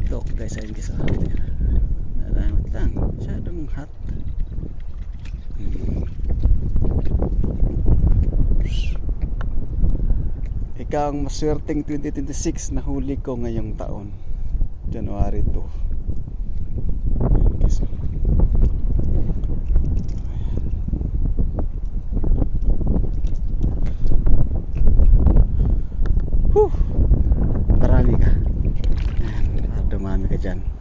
bundok guys. Ayun guys, nalangot lang, masyadong hot. Ikaw ang maswerteng 2026 na huli ko ngayong taon, January 2. Ayun guys. Marami ka. Dumami ka dyan.